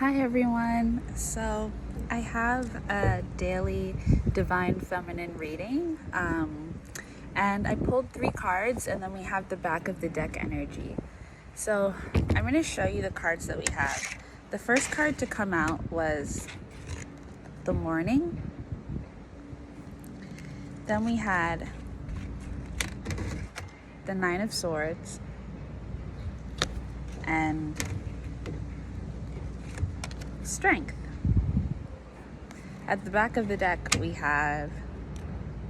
Hi everyone. So I have a daily divine feminine reading, and I pulled 3 cards, and then we have the back of the deck energy. So I'm going to show you the cards that we have. The first card to come out was the Morning. Then we had the Nine of Swords and Strength. At the back of the deck, we have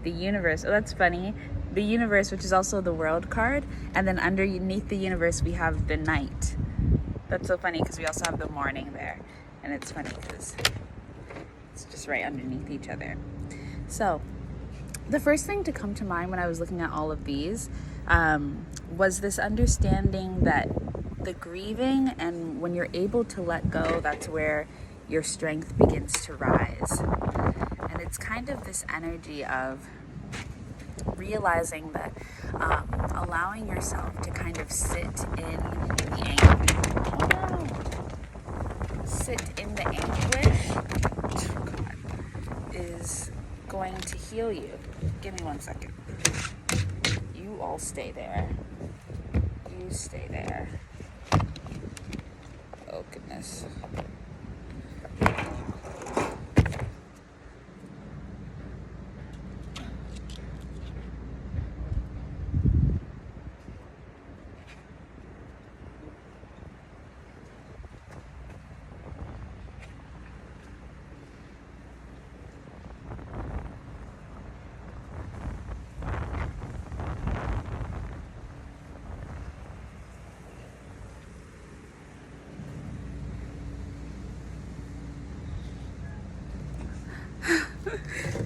the Universe. Oh, that's funny. The Universe, which is also the World card. And then underneath the Universe, we have the Night. That's so funny because we also have the Morning there. And it's funny because it's just right underneath each other. So the first thing to come to mind when I was looking at all of these was this understanding that the grieving, and when you're able to let go, that's where your strength begins to rise. And it's kind of this energy of realizing that allowing yourself to kind of sit in the anguish, is going to heal you. Give me 1 second. You all stay there. You stay there. Oh goodness.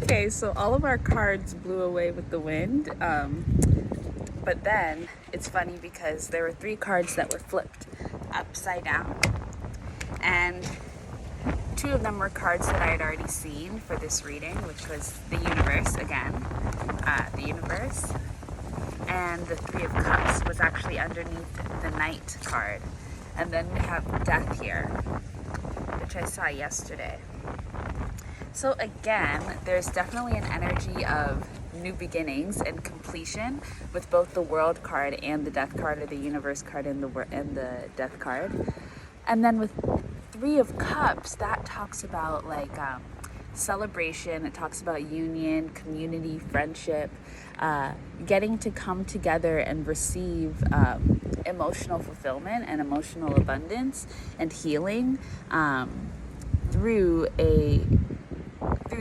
Okay, so all of our cards blew away with the wind, but then it's funny because there were 3 cards that were flipped upside down, and 2 of them were cards that I had already seen for this reading, which was the Universe again, the Universe, and the 3 of Cups was actually underneath the Knight card, and then we have Death here, which I saw yesterday. So again, there's definitely an energy of new beginnings and completion with both the World card and the Death card, or the Universe card and the Death card. And then with 3 of Cups, that talks about like celebration. It talks about union, community, friendship, getting to come together and receive emotional fulfillment and emotional abundance and healing through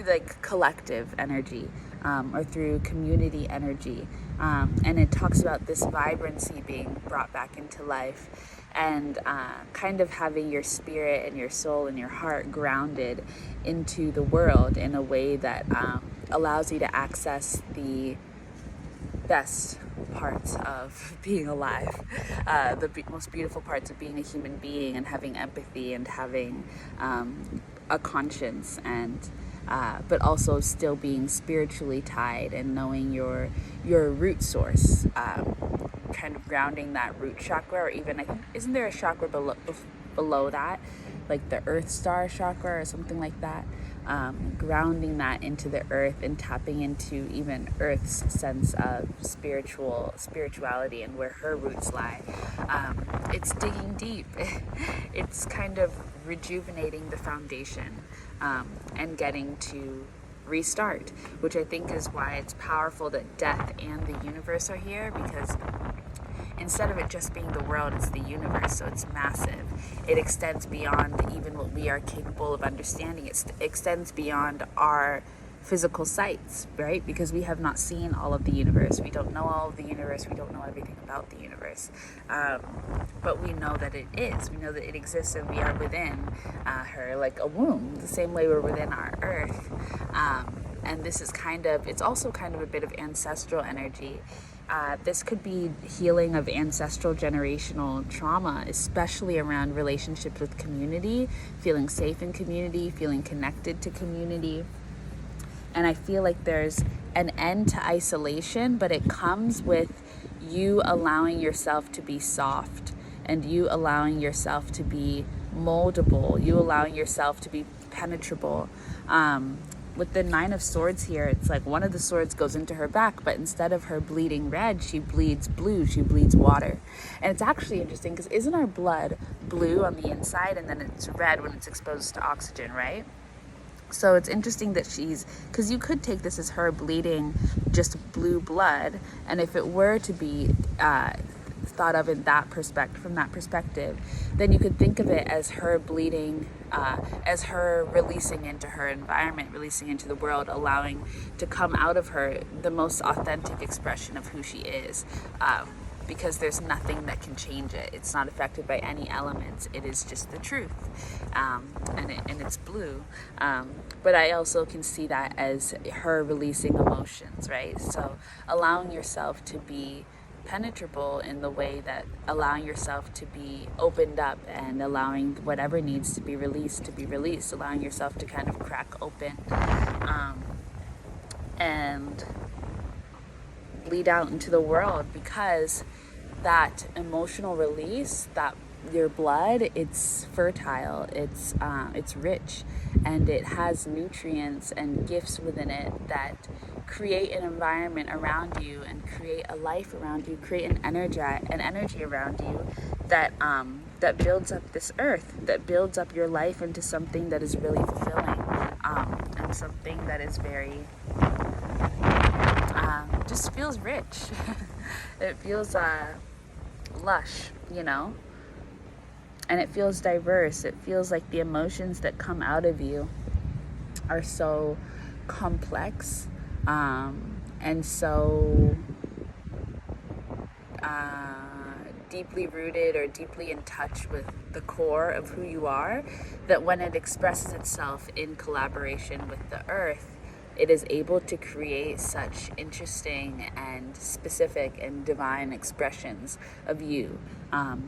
like collective energy, or through community energy, and it talks about this vibrancy being brought back into life, and kind of having your spirit and your soul and your heart grounded into the world in a way that allows you to access the best parts of being alive, the most beautiful parts of being a human being, and having empathy and having a conscience, and but also still being spiritually tied and knowing your root source, kind of grounding that root chakra, or even, I think, isn't there a chakra below that, like the Earth Star chakra or something like that, grounding that into the earth and tapping into even Earth's sense of spirituality and where her roots lie. It's digging deep. It's kind of rejuvenating the foundation, and getting to restart, which I think is why it's powerful that Death and the Universe are here, because instead of it just being the world, it's the universe, so it's massive. It extends beyond even what we are capable of understanding. It extends beyond our physical sights, right? Because we have not seen all of the universe. We don't know all of the universe. We don't know everything about the universe. But we know that it is. We know that it exists, and we are within her, like a womb, the same way we're within our earth. And this is it's also kind of a bit of ancestral energy. This could be healing of ancestral generational trauma, especially around relationships with community, feeling safe in community, feeling connected to community. And I feel like there's an end to isolation, but it comes with you allowing yourself to be soft, and you allowing yourself to be moldable, you allowing yourself to be penetrable. With the Nine of Swords here, it's like one of the swords goes into her back, but instead of her bleeding red, she bleeds blue, she bleeds water. And it's actually interesting because isn't our blood blue on the inside and then it's red when it's exposed to oxygen, right? So it's interesting that because you could take this as her bleeding just blue blood, and if it were to be thought of in that from that perspective, then you could think of it as her bleeding, as her releasing into her environment, releasing into the world, allowing to come out of her the most authentic expression of who she is. Because there's nothing that can change it. It's not affected by any elements. It is just the truth, and it's blue. But I also can see that as her releasing emotions, right? So allowing yourself to be penetrable in the way that allowing yourself to be opened up and allowing whatever needs to be released, allowing yourself to kind of crack open and bleed out into the world, because that emotional release, that your blood, it's fertile, it's rich, and it has nutrients and gifts within it that create an environment around you and create a life around you, create an energy around you that that builds up this earth, that builds up your life into something that is really fulfilling, and something that is very just feels rich. It feels lush, and it feels diverse. It feels like the emotions that come out of you are so complex, and so deeply rooted or deeply in touch with the core of who you are, that when it expresses itself in collaboration with the earth, it is able to create such interesting and specific and divine expressions of you.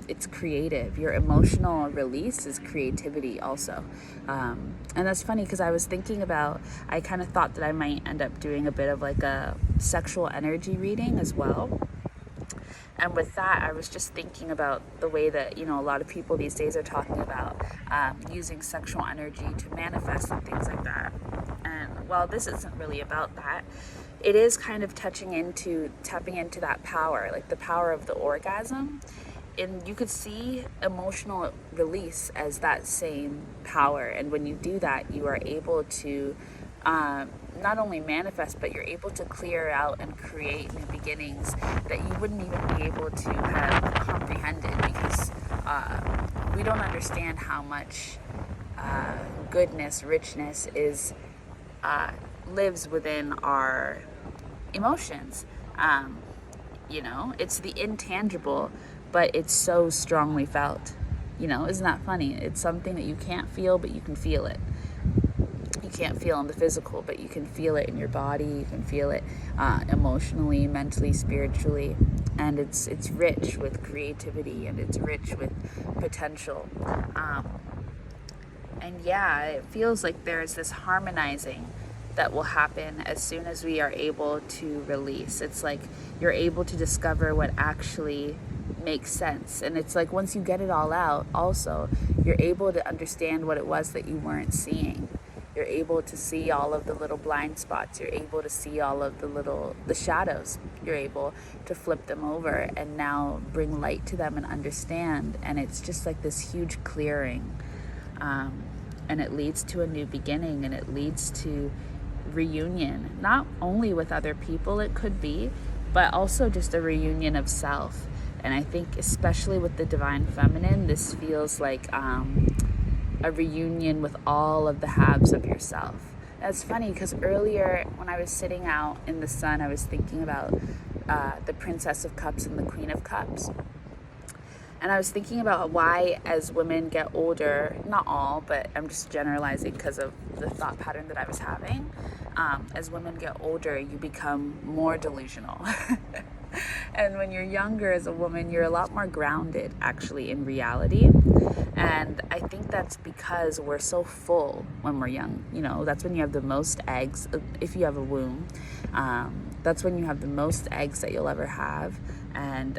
It's creative. Your emotional release is creativity also. And that's funny because I was thinking about, I kind of thought that I might end up doing a bit of like a sexual energy reading as well. And with that, I was just thinking about the way that, a lot of people these days are talking about using sexual energy to manifest and things like that. And while this isn't really about that, it is kind of tapping into that power, like the power of the orgasm. And you could see emotional release as that same power. And when you do that, you are able to not only manifest, but you're able to clear out and create new beginnings that you wouldn't even be able to have comprehended, because we don't understand how much goodness, richness lives within our emotions. It's the intangible, but it's so strongly felt. Isn't that funny? It's something that you can't feel, but you can feel it. You can't feel in the physical, but you can feel it in your body. You can feel it emotionally, mentally, spiritually, and it's rich with creativity, and it's rich with potential. And yeah, it feels like there's this harmonizing that will happen as soon as we are able to release. It's like you're able to discover what actually makes sense. And it's like once you get it all out, also, you're able to understand what it was that you weren't seeing. You're able to see all of the little blind spots. You're able to see all of the shadows. You're able to flip them over and now bring light to them and understand. And it's just like this huge clearing. And it leads to a new beginning, and it leads to reunion, not only with other people it could be, but also just a reunion of self. And I think especially with the Divine Feminine, this feels like a reunion with all of the halves of yourself. That's funny because earlier when I was sitting out in the sun, I was thinking about the Princess of Cups and the Queen of Cups. And I was thinking about why, as women get older, not all, but I'm just generalizing because of the thought pattern that I was having. As women get older, you become more delusional. And when you're younger as a woman, you're a lot more grounded, actually, in reality. And I think that's because we're so full when we're young. That's when you have the most eggs, if you have a womb. That's when you have the most eggs that you'll ever have. And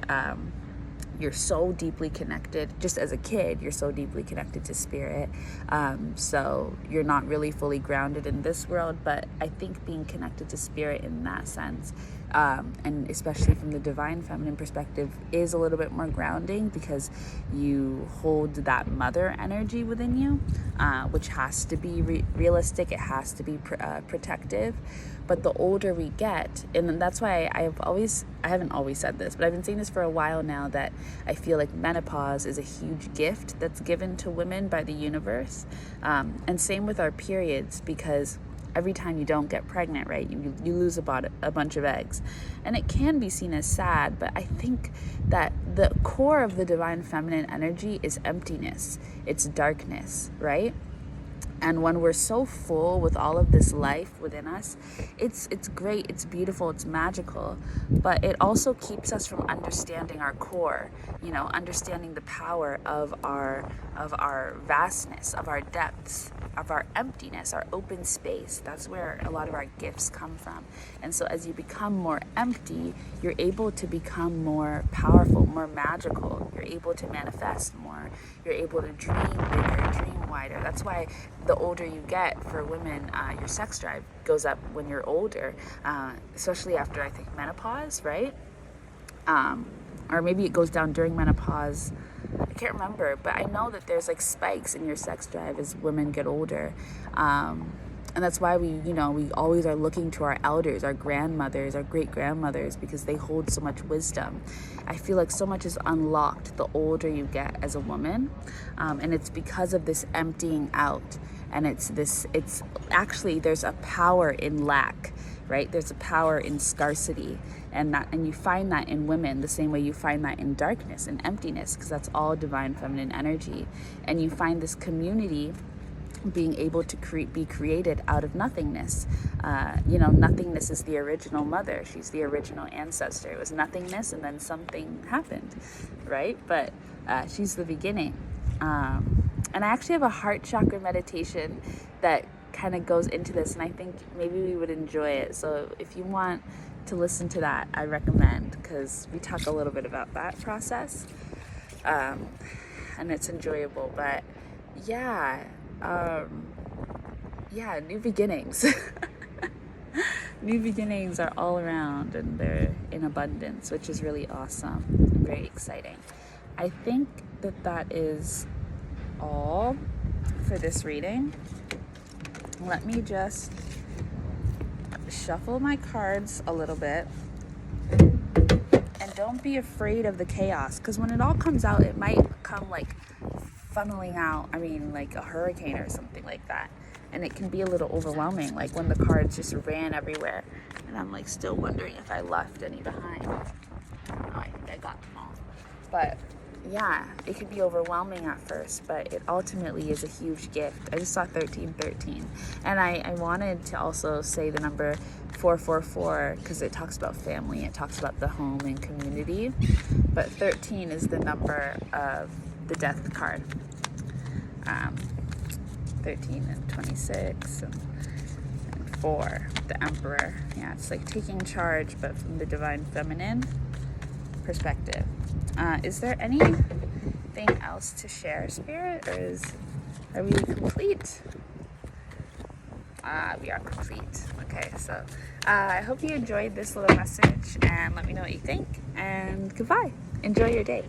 you're so deeply connected. Just as a kid, you're so deeply connected to spirit. So you're not really fully grounded in this world, but I think being connected to spirit in that sense, and especially from the divine feminine perspective, is a little bit more grounding, because you hold that mother energy within you, which has to be realistic. It has to be protective. But the older we get, and that's why I haven't always said this, but I've been saying this for a while now, that I feel like menopause is a huge gift that's given to women by the universe. And same with our periods, because every time you don't get pregnant, right, you lose a bunch of eggs. And it can be seen as sad, but I think that the core of the divine feminine energy is emptiness. It's darkness, right? And when we're so full with all of this life within us, it's great, it's beautiful, it's magical, but it also keeps us from understanding our core, understanding the power of our vastness, of our depths, of our emptiness, our open space. That's where a lot of our gifts come from. And so as you become more empty, you're able to become more powerful, more magical. You're able to manifest more. You're able to dream bigger, dream wider. That's why the older you get, for women, your sex drive goes up when you're older, especially after, I think, menopause, right? Or maybe it goes down during menopause. I can't remember, but I know that there's like spikes in your sex drive as women get older. And that's why we always are looking to our elders, our grandmothers, our great grandmothers, because they hold so much wisdom. I feel like so much is unlocked the older you get as a woman. And it's because of this emptying out. And it's actually, there's a power in lack, right? There's a power in scarcity, and you find that in women the same way you find that in darkness and emptiness, because that's all divine feminine energy. And you find this community being able to be created out of nothingness. Nothingness is the original mother. She's the original ancestor. It was nothingness, and then something happened, right? But she's the beginning. And I actually have a heart chakra meditation that kind of goes into this, and I think maybe we would enjoy it. So if you want to listen to that, I recommend, because we talk a little bit about that process, and it's enjoyable. But new beginnings. New beginnings are all around, and they're in abundance, which is really awesome and very exciting. I think that is all for this reading. Let me just shuffle my cards a little bit, and don't be afraid of the chaos, because when it all comes out, it might come like funneling out, like a hurricane or something like that, and it can be a little overwhelming, like when the cards just ran everywhere, and I'm like still wondering if I left any behind. I think I got them all, but yeah, it could be overwhelming at first, but it ultimately is a huge gift. I just saw 1313, and I wanted to also say the number 444, because it talks about family, it talks about the home and community, but 13 is the number of the death card. 13 and 26 and 4, the Emperor. Yeah, it's like taking charge, but from the divine feminine perspective. Is there anything else to share, Spirit, or are we complete? We are complete. Okay, so I hope you enjoyed this little message, and let me know what you think, and goodbye. Enjoy your day.